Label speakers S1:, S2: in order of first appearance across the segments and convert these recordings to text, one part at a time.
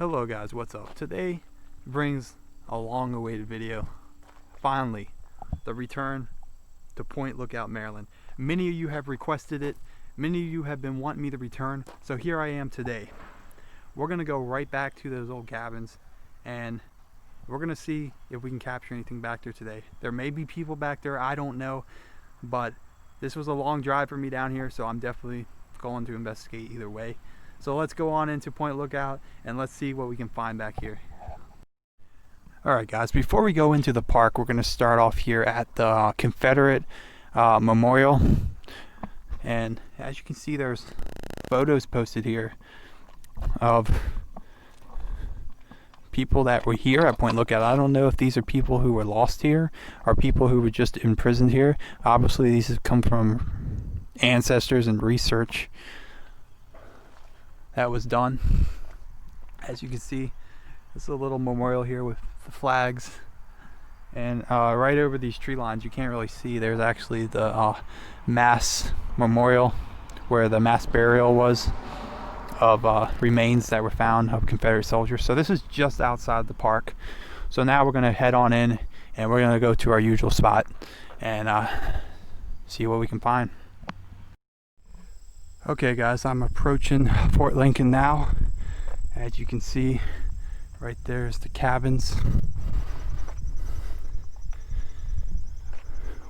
S1: Hello guys, what's up? Today brings a long awaited video. Finally, the return to Point Lookout, Maryland. Many of you have requested it. Many of you have been wanting me to return. So here I am today. We're gonna go right back to those old cabins and we're gonna see if we can capture anything back there today. There may be people back there, I don't know, but this was a long drive for me down here, so I'm definitely going to investigate either way. So let's go on into Point Lookout and let's see what we can find back here. Alright guys, before we go into the park, we're going to start off here at the Confederate Memorial. And as you can see, there's photos posted here of people that were here at Point Lookout. I don't know if these are people who were lost here or people who were just imprisoned here. Obviously these have come from ancestors and research that was done. As you can see, it's a little memorial here with the flags, and right over these tree lines, you can't really see, there's actually the mass memorial where the mass burial was of remains that were found of Confederate soldiers. So this is just outside the park. So now we're going to head on in and we're going to go to our usual spot and see what we can find. Okay guys, I'm approaching Fort Lincoln now. As you can see, right there's the cabins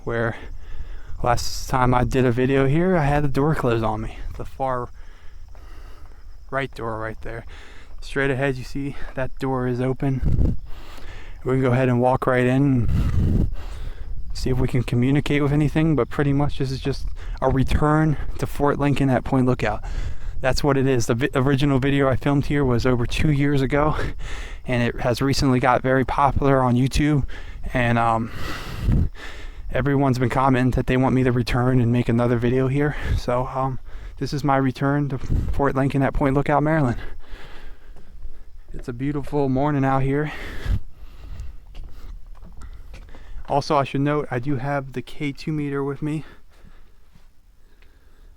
S1: where last time I did a video here, I had the door closed on me. The far right door right there. Straight ahead, you see that door is open. We can go ahead and walk right in, see if we can communicate with anything, but pretty much this is just a return to Fort Lincoln at Point Lookout. That's what it is. The original video I filmed here was over 2 years ago, and it has recently got very popular on YouTube, and everyone's been commenting that they want me to return and make another video here. So this is my return to Fort Lincoln at Point Lookout, Maryland. It's a beautiful morning out here. Also, I should note, I do have the K2 meter with me.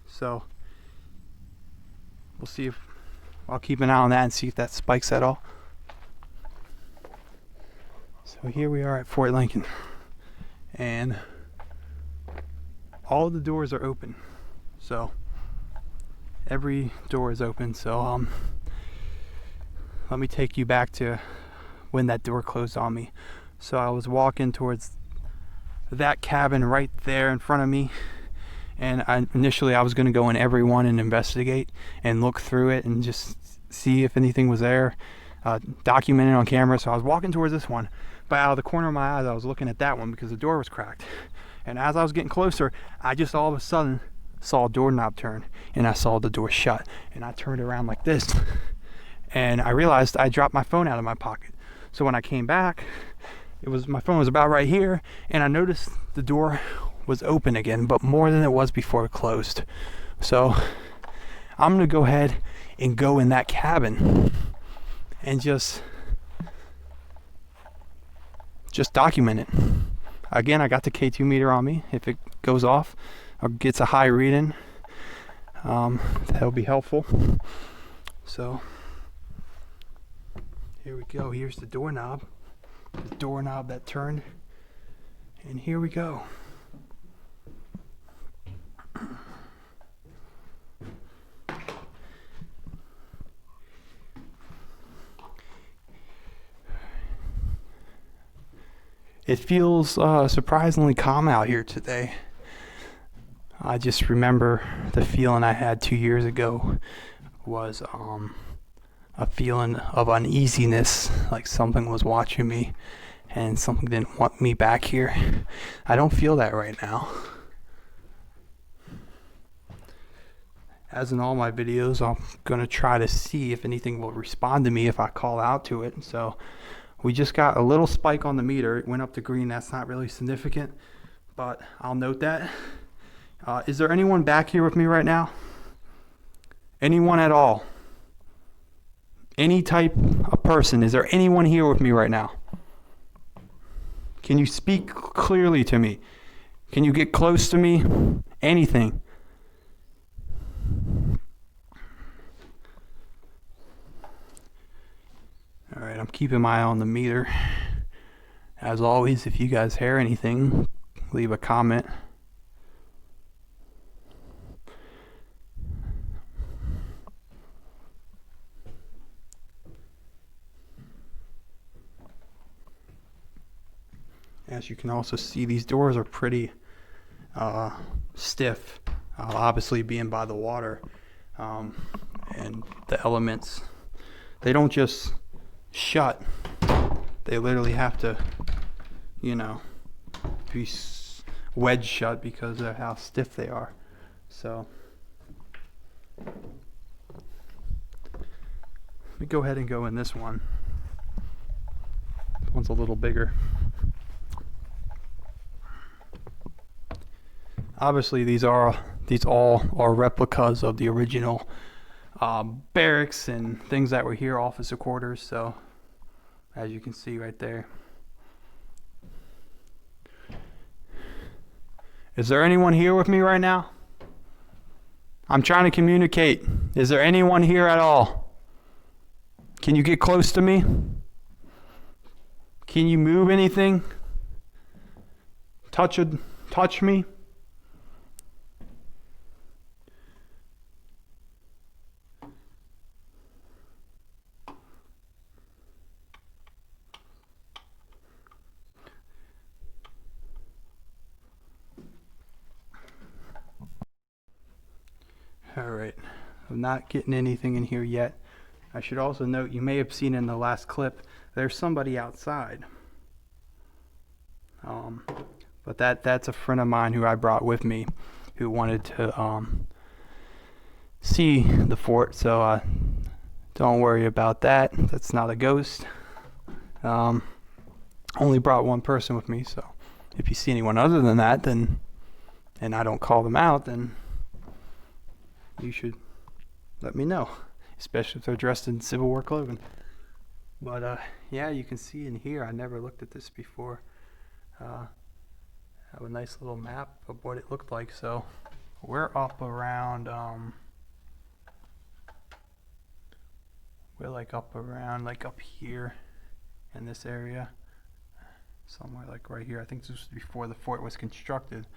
S1: So, we'll see if, I'll keep an eye on that and see if that spikes at all. So here we are at Fort Lincoln. And all the doors are open. So, every door is open. So, let me take you back to when that door closed on me. So I was walking towards that cabin right there in front of me, and initially I was going to go in every one and investigate and look through it and just see if anything was there, document it on camera. So I was walking towards this one, but out of the corner of my eyes I was looking at that one because the door was cracked. And as I was getting closer, I just all of a sudden saw a doorknob turn, and I saw the door shut, and I turned around like this, and I realized I dropped my phone out of my pocket. So when I came back, my phone was about right here, and I noticed the door was open again, but more than it was before it closed. So I'm gonna go ahead and go in that cabin and just document it. Again, I got the K2 meter on me. If it goes off or gets a high reading, that'll be helpful. So here we go. Here's the doorknob. The doorknob that turned, and here we go. It feels surprisingly calm out here today. I just remember the feeling I had 2 years ago was a feeling of uneasiness, like something was watching me and something didn't want me back here. I don't feel that right now. As in all my videos, I'm gonna try to see if anything will respond to me if I call out to it. So we just got a little spike on the meter. It went up to green. That's not really significant, but I'll note that. Is there anyone back here with me right now? Anyone at all? Any type of person? Is there anyone here with me right now? Can you speak clearly to me? Can you get close to me? Anything? Alright, I'm keeping my eye on the meter. As always, if you guys hear anything, leave a comment. As you can also see, these doors are pretty stiff, obviously being by the water, and the elements, they don't just shut, they literally have to, you know, be wedged shut because of how stiff they are. So let me go ahead and go in this one. This one's a little bigger. Obviously, these all are replicas of the original barracks and things that were here, officer quarters. So, as you can see right there. Is there anyone here with me right now? I'm trying to communicate. Is there anyone here at all? Can you get close to me? Can you move anything? Touch me? Alright, I'm not getting anything in here yet. I should also note, you may have seen in the last clip, there's somebody outside. But that's a friend of mine who I brought with me, who wanted to see the fort, so don't worry about that. That's not a ghost. Only brought one person with me, so if you see anyone other than that, then, and I don't call them out, then you should let me know, especially if they're dressed in Civil War clothing. But yeah, you can see in here, I never looked at this before. I have a nice little map of what it looked like. So we're up around we're like up here in this area, somewhere like right here. I think this was before the fort was constructed.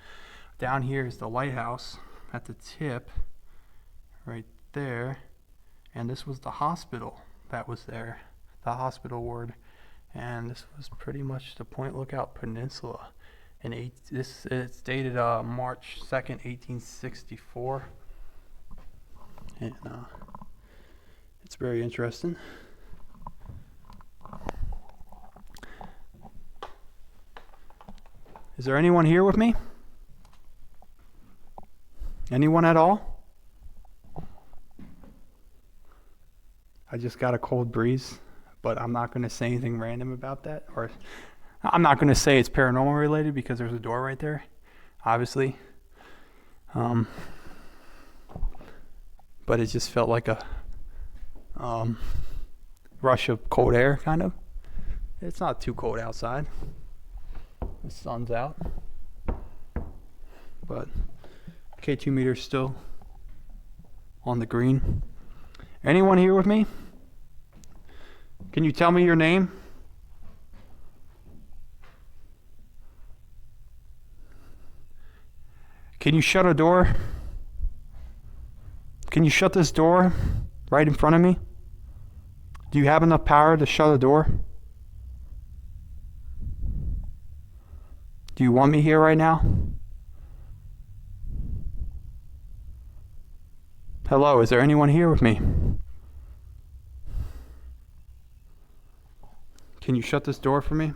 S1: Down here is the lighthouse at the tip right there, and this was the hospital that was there, the hospital ward, and this was pretty much the Point Lookout Peninsula. And it's dated March 2nd, 1864, and it's very interesting. Is there anyone here with me? Anyone at all? I just got a cold breeze, but I'm not going to say anything random about that, or I'm not going to say it's paranormal related because there's a door right there, obviously. But it just felt like a rush of cold air, kind of. It's not too cold outside. The sun's out. But K2 meter's still on the green. Anyone here with me? Can you tell me your name? Can you shut a door? Can you shut this door right in front of me? Do you have enough power to shut a door? Do you want me here right now? Hello, is there anyone here with me? Can you shut this door for me?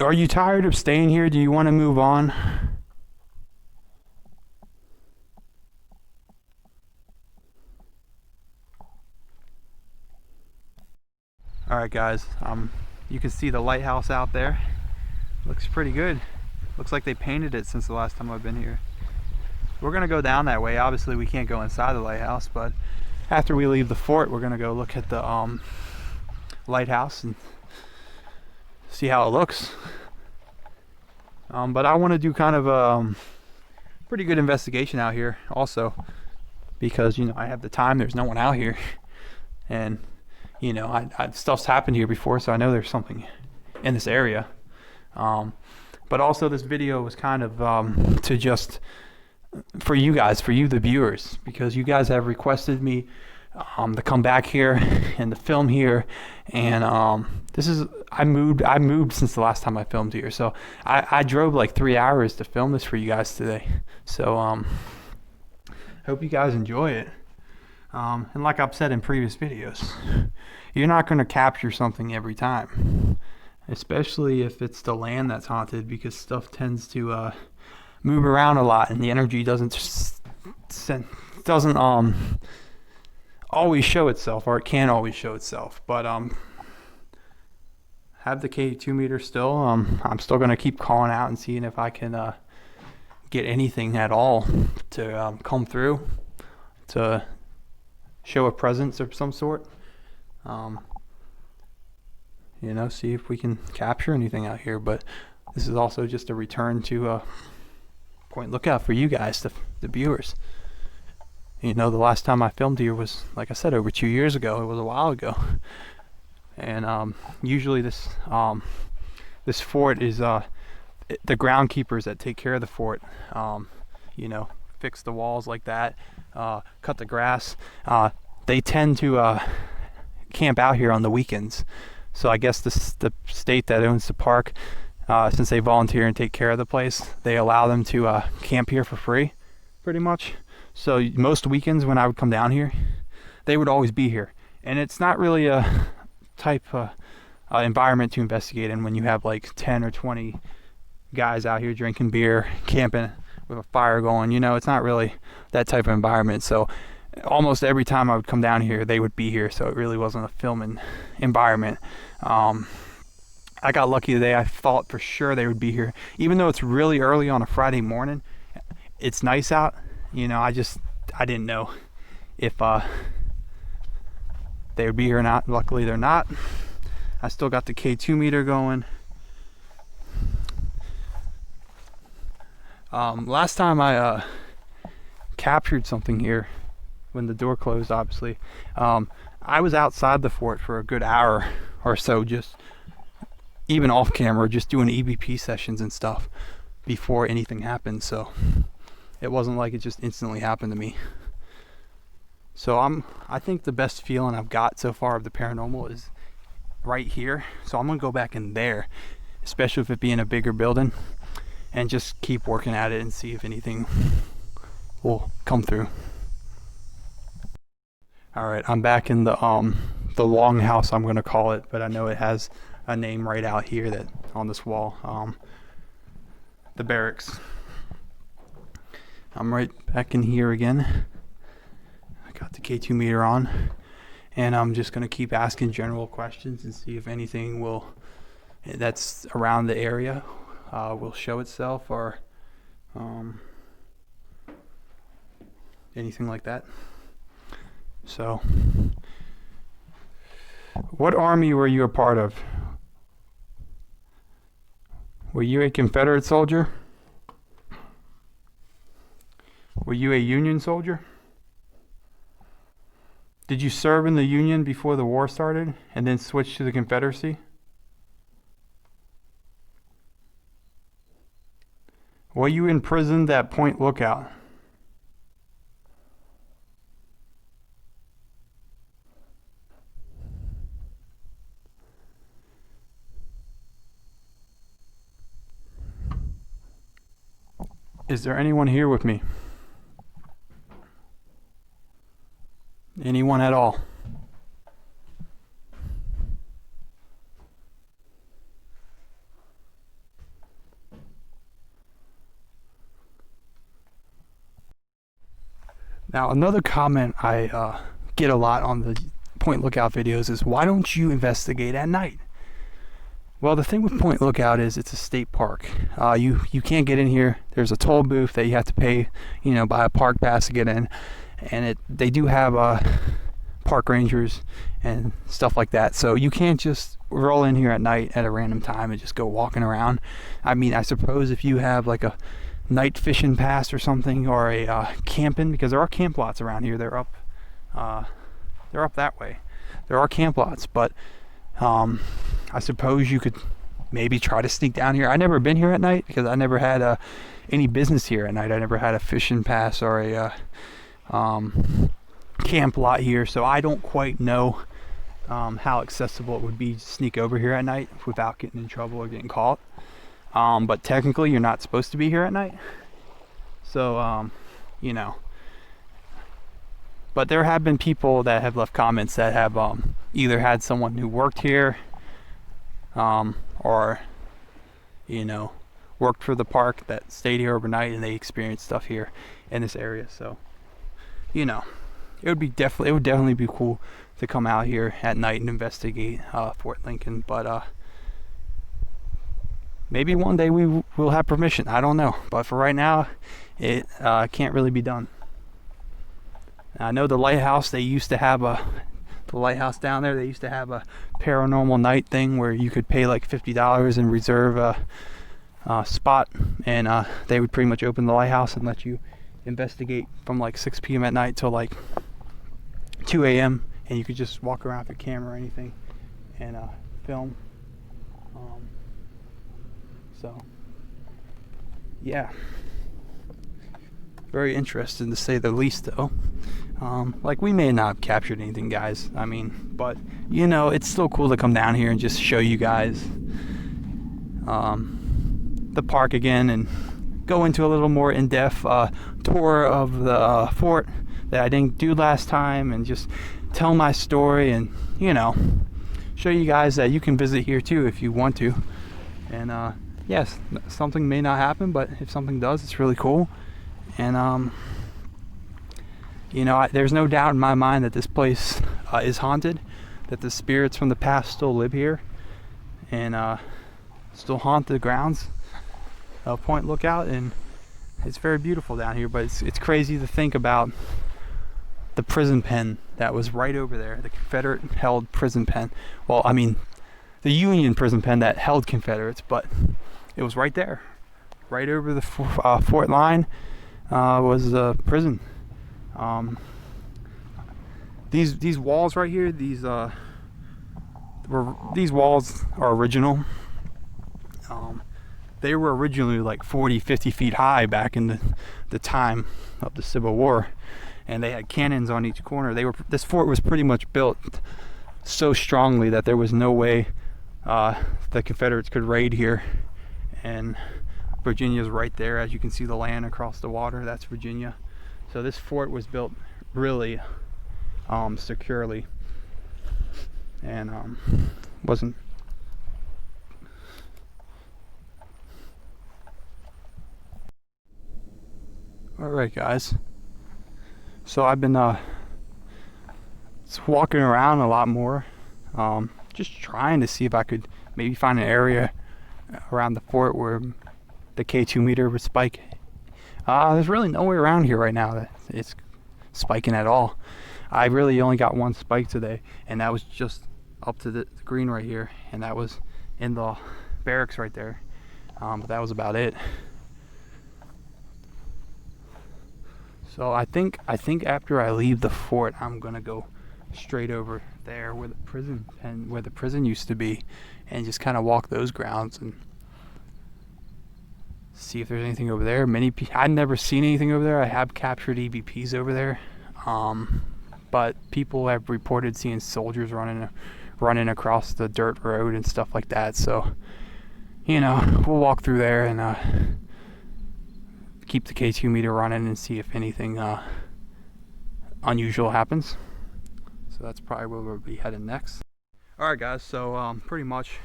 S1: Are you tired of staying here? Do you want to move on? Alright guys, you can see the lighthouse out there. Looks pretty good. Looks like they painted it since the last time I've been here. We're gonna go down that way. Obviously we can't go inside the lighthouse, but after we leave the fort, we're gonna go look at the lighthouse and see how it looks. But I want to do kind of a pretty good investigation out here also, because I have the time. There's no one out here, and stuff's happened here before, so I know there's something in this area. But also this video was kind of to just for you guys, for you the viewers, because you guys have requested me to come back here and to film here, and I moved since the last time I filmed here, so I drove like 3 hours to film this for you guys today. So hope you guys enjoy it. And like I've said in previous videos, you're not going to capture something every time, especially if it's the land that's haunted, because stuff tends to move around a lot, and the energy doesn't always show itself, or it can't always show itself. But have the K2 meter still. I'm still going to keep calling out and seeing if I can get anything at all to come through to show a presence of some sort. See if we can capture anything out here. But this is also just a return to Point Lookout for you guys, the viewers. The last time I filmed here was, like I said, over 2 years ago. It was a while ago. And usually this fort is the groundkeepers that take care of the fort. Fix the walls like that, cut the grass. They tend to camp out here on the weekends. So I guess the state that owns the park, since they volunteer and take care of the place, they allow them to camp here for free, pretty much. So most weekends when I would come down here, they would always be here. And it's not really a type environment to investigate in when you have like 10 or 20 guys out here drinking beer, camping with a fire going. It's not really that type of environment. So almost every time I would come down here, they would be here. So it really wasn't a filming environment. I got lucky today. I thought for sure they would be here. Even though it's really early on a Friday morning, it's nice out. I didn't know if they would be here or not. Luckily they're not. I still got the K2 meter going. Last time I captured something here, when the door closed, obviously, I was outside the fort for a good hour or so, just even off camera, just doing EVP sessions and stuff before anything happened. So it wasn't like it just instantly happened to me. So I think the best feeling I've got so far of the paranormal is right here. So I'm gonna go back in there, especially if it being a bigger building, and just keep working at it and see if anything will come through. All right, I'm back in the longhouse, I'm gonna call it, but I know it has a name right out here that on this wall, the barracks. I'm right back in here again. I got the K2 meter on, and I'm just gonna keep asking general questions and see if anything that's around the area will show itself, or anything like that. So, what army were you a part of? Were you a Confederate soldier? Were you a Union soldier? Did you serve in the Union before the war started and then switch to the Confederacy? Were you imprisoned at Point Lookout? Is there anyone here with me? Anyone at all? Now, another comment I get a lot on the Point Lookout videos is, why don't you investigate at night? Well, the thing with Point Lookout is it's a state park. You can't get in here. There's a toll booth that you have to pay, buy a park pass to get in. And they do have park rangers and stuff like that. So you can't just roll in here at night at a random time and just go walking around. I mean, I suppose if you have like a night fishing pass or something, or a camping, because there are camp lots around here. They're up that way. There are camp lots, but I suppose you could maybe try to sneak down here. I never been here at night because I never had any business here at night. I never had a fishing pass or a camp lot here, so I don't quite know how accessible it would be to sneak over here at night without getting in trouble or getting caught. But technically you're not supposed to be here at night, so you know. But there have been people that have left comments that have either had someone who worked here or, you know, worked for the park that stayed here overnight and they experienced stuff here in this area. So, you know, it would definitely be cool to come out here at night and investigate Fort Lincoln. But maybe one day we will have permission. I don't know. But for right now, it can't really be done. I know the Lighthouse, they used to have the Lighthouse down there, they used to have a paranormal night thing where you could pay like $50 and reserve a spot, and they would pretty much open the Lighthouse and let you investigate from like 6 p.m. at night till like 2 a.m. and you could just walk around with your camera or anything and film. So yeah, very interesting to say the least, though. Like, we may not have captured anything, guys, I mean, but you know, it's still cool to come down here and just show you guys the park again and go into a little more in-depth tour of the fort that I didn't do last time, and just tell my story and, you know, show you guys that you can visit here too if you want to. And yes, something may not happen, but if something does, it's really cool. And you know, there's no doubt in my mind that this place is haunted, that the spirits from the past still live here and still haunt the grounds of Point Lookout, and it's very beautiful down here. But it's crazy to think about the prison pen that was right over there, the Confederate held prison pen. Well, I mean, the Union prison pen that held Confederates, but it was right there, right over the fort line was the prison. These walls right here, these walls are original. They were originally like 40-50 feet high back in the time of the Civil War, and they had cannons on each corner. This fort was pretty much built so strongly that there was no way the Confederates could raid here. And Virginia's right there, as you can see the land across the water. That's Virginia. So this fort was built really securely, and wasn't. Alright, guys, so I've been walking around a lot more, just trying to see if I could maybe find an area around the fort where the K2 meter would spike. There's really nowhere around here right now that it's spiking at all. I really only got one spike today, and that was just up to the green right here, and that was in the barracks right there. But that was about it. So I think after I leave the fort, I'm gonna go straight over there where the prison used to be, and just kind of walk those grounds and see if there's anything over there. I've never seen anything over there. I have captured EVPs over there, but people have reported seeing soldiers running across the dirt road and stuff like that. So, you know, we'll walk through there and keep the K2 meter running and see if anything unusual happens. So that's probably where we'll be heading next. Alright, guys, so pretty much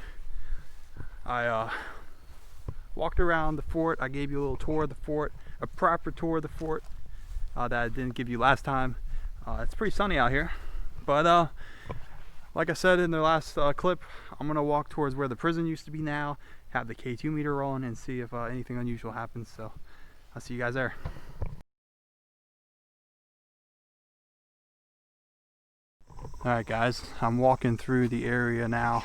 S1: I walked around the fort. I gave you a little tour of the fort, a proper tour of the fort that I didn't give you last time. It's pretty sunny out here, but like I said in the last clip, I'm gonna walk towards where the prison used to be now, have the K2 meter rolling, and see if anything unusual happens. So I'll see you guys there. Alright guys, I'm walking through the area now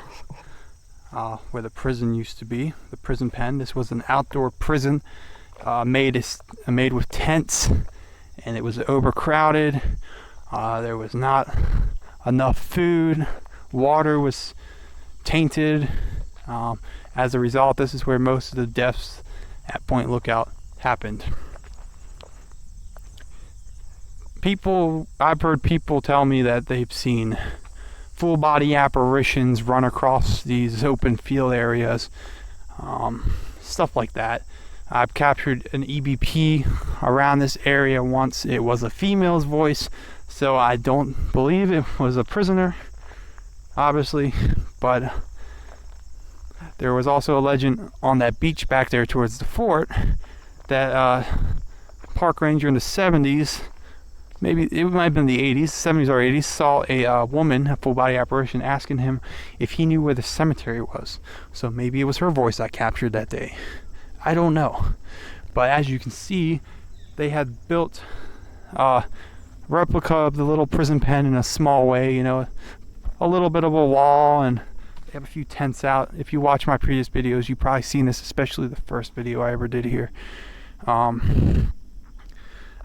S1: where the prison used to be, the prison pen. This was an outdoor prison made with tents, and it was overcrowded. There was not enough food. Water was tainted. As a result, this is where most of the deaths at Point Lookout happened. I've heard people tell me that they've seen full body apparitions run across these open field areas, stuff like that. I've captured an EVP around this area once. It was a female's voice, so I don't believe it was a prisoner, obviously, but there was also a legend on that beach back there towards the fort that park ranger in the 70s, maybe it might have been the 80s, 70s or 80s, saw a woman, a full-body apparition, asking him if he knew where the cemetery was. So maybe it was her voice I captured that day. I don't know. But as you can see, they had built a replica of the little prison pen in a small way, you know, a little bit of a wall, and they have a few tents out. If you watch my previous videos, you've probably seen this, especially the first video I ever did here.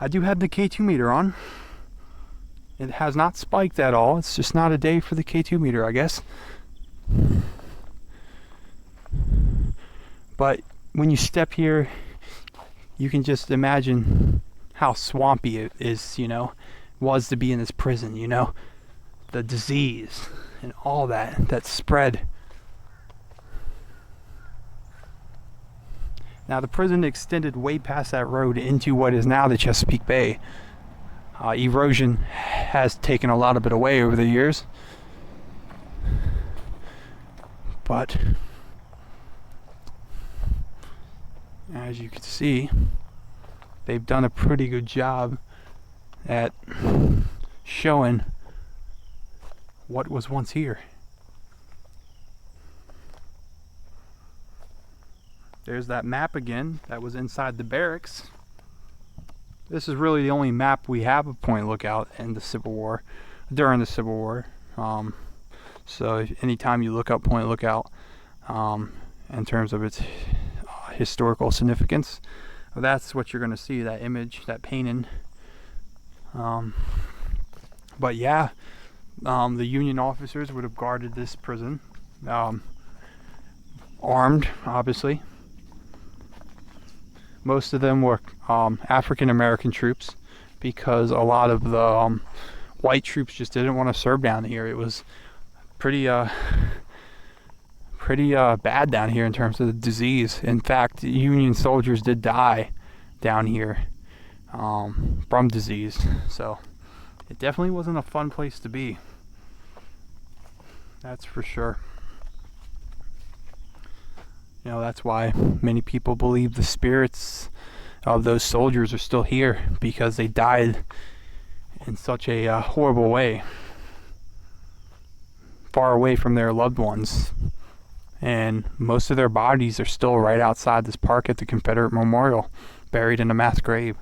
S1: I do have the K2 meter on. It has not spiked at all. It's just not a day for the K2 meter, I guess. But when you step here, you can just imagine how swampy it is, you know, was to be in this prison, you know, the disease and all that spread. Now the prison extended way past that road into what is now the Chesapeake Bay. Erosion has taken a lot of it away over the years, but as you can see, they've done a pretty good job at showing what was once here. There's that map again that was inside the barracks. This is really the only map we have of Point Lookout in the Civil War, during the Civil War. So anytime you look up Point Lookout in terms of its historical significance, that's what you're going to see, that image, that painting. But yeah, the Union officers would have guarded this prison, armed, obviously. Most of them were African American troops, because a lot of the white troops just didn't want to serve down here. It was pretty bad down here in terms of the disease. In fact, Union soldiers did die down here from disease. So it definitely wasn't a fun place to be. That's for sure. You know, that's why many people believe the spirits of those soldiers are still here, because they died in such a horrible way, far away from their loved ones. And most of their bodies are still right outside this park at the Confederate Memorial, buried in a mass grave,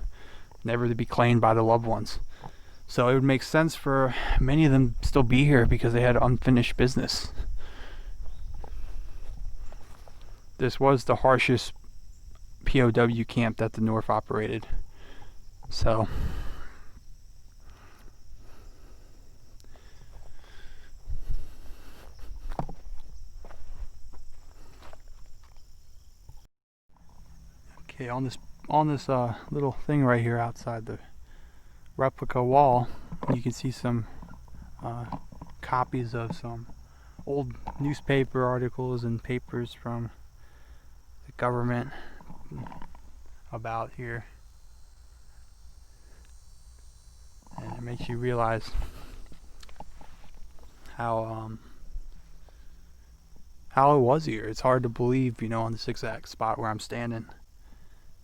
S1: never to be claimed by the loved ones. So it would make sense for many of them to still be here, because they had unfinished business. This was the harshest POW camp that the North operated. So okay, on this little thing right here outside the replica wall, you can see some copies of some old newspaper articles and papers from the government about here, and it makes you realize how it was here. It's hard to believe, you know, on this exact spot where I'm standing.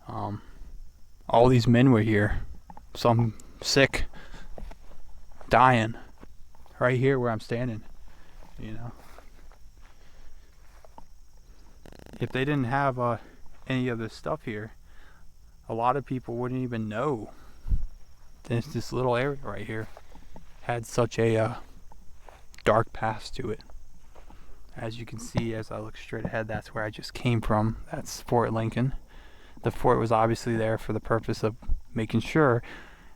S1: All these men were here, some sick, dying, right here where I'm standing, you know. If they didn't have any of this stuff here, a lot of people wouldn't even know this little area right here had such a dark paths to it. As you can see, as I look straight ahead, that's where I just came from. That's Fort Lincoln. The fort was obviously there for the purpose of making sure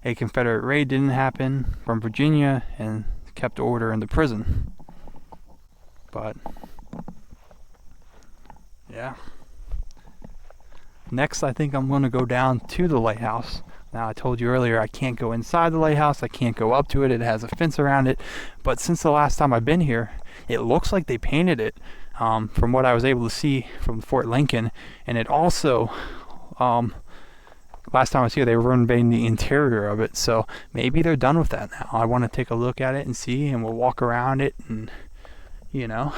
S1: a Confederate raid didn't happen from Virginia and kept order in the prison. But yeah. Next, I think I'm going to go down to the lighthouse. Now, I told you earlier I can't go inside the lighthouse. I can't go up to it. It has a fence around it. But since the last time I've been here, it looks like they painted it, from what I was able to see from Fort Lincoln. And it also, last time I was here, they were renovating the interior of it. So maybe they're done with that now. I want to take a look at it and see, and we'll walk around it. And, you know,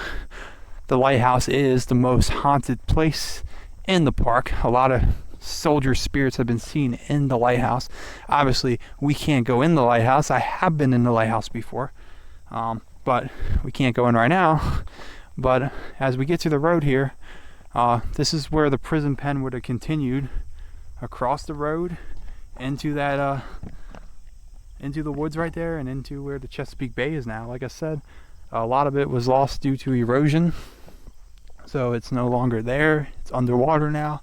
S1: the lighthouse is the most haunted place in the park. A lot of soldier spirits have been seen in the lighthouse. Obviously, we can't go in the lighthouse. I have been in the lighthouse before, but we can't go in right now. But as we get to the road here, this is where the prison pen would have continued across the road into that into the woods right there, and into where the Chesapeake Bay is now. Like I said, a lot of it was lost due to erosion, so it's no longer there. It's underwater now.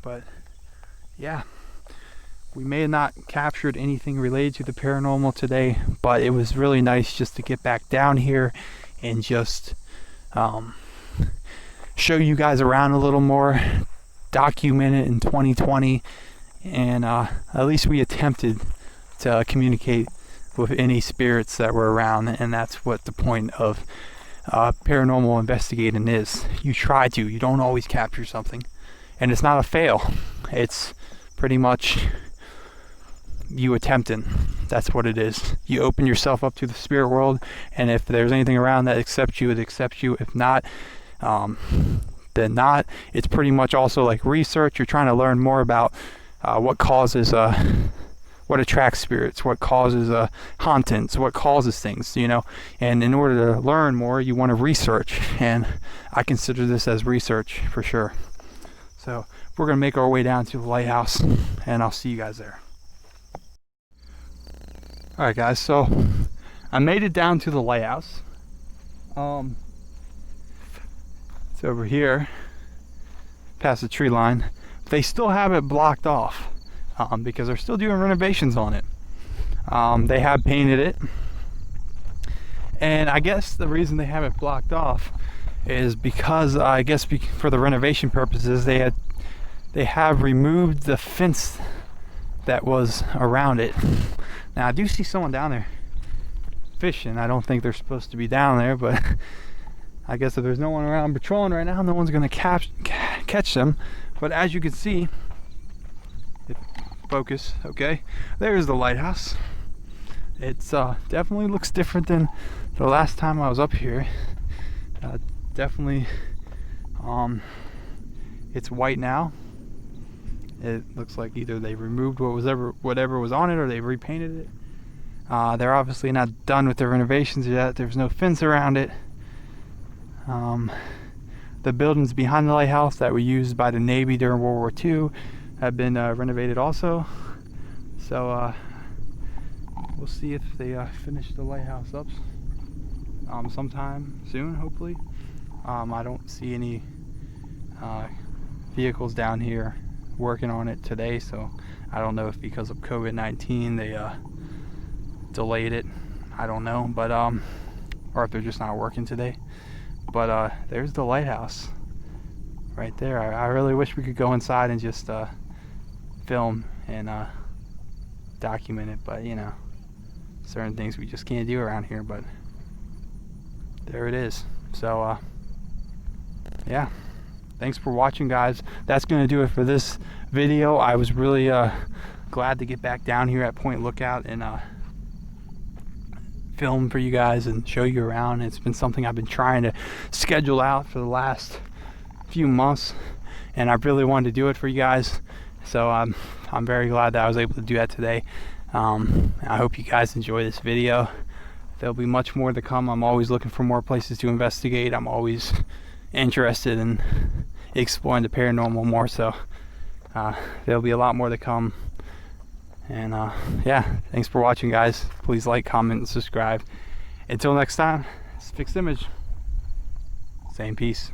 S1: But yeah, we may have not captured anything related to the paranormal today, but it was really nice just to get back down here and just show you guys around a little more, document it in 2020, and at least we attempted to communicate with any spirits that were around. And that's what the point of paranormal investigating is. You try to. You don't always capture something. And it's not a fail. It's pretty much you attempting. That's what it is. You open yourself up to the spirit world, and if there's anything around that accepts you, it accepts you. If not, then not. It's pretty much also like research. You're trying to learn more about what causes, what attracts spirits, what causes hauntings, what causes things, you know. And in order to learn more, you want to research. And I consider this as research for sure. So we're going to make our way down to the lighthouse, and I'll see you guys there. Alright guys, so I made it down to the lighthouse. It's over here, past the tree line. They still have it blocked off, because they're still doing renovations on it. They have painted it, and I guess the reason they have it blocked off is because I guess for the renovation purposes they have removed the fence that was around it. Now I do see someone down there fishing. I don't think they're supposed to be down there, but I guess if there's no one around patrolling right now, no one's gonna catch them. But as you can see, focus, okay, there's the lighthouse. It's definitely looks different than the last time I was up here. Definitely it's white now. It looks like either they removed whatever was on it, or they repainted it. They're obviously not done with their renovations yet. There's no fence around it. The buildings behind the lighthouse that were used by the Navy during World War II have been renovated also. So we'll see if they finish the lighthouse up sometime soon, hopefully. I don't see any vehicles down here working on it today, so I don't know if because of COVID-19 they delayed it. I don't know, but or if they're just not working today. But there's the lighthouse right there. I really wish we could go inside and just film and document it, but you know, certain things we just can't do around here. But there it is. So yeah, thanks for watching, guys. That's gonna do it for this video. I was really glad to get back down here at Point Lookout and film for you guys and show you around. It's been something I've been trying to schedule out for the last few months, and I really wanted to do it for you guys. So I'm very glad that I was able to do that today. I hope you guys enjoy this video. There'll be much more to come. I'm always looking for more places to investigate. I'm always interested in exploring the paranormal more, so there'll be a lot more to come. And yeah, thanks for watching, guys. Please like, comment, and subscribe. Until next time, it's Fixed Image. Same peace.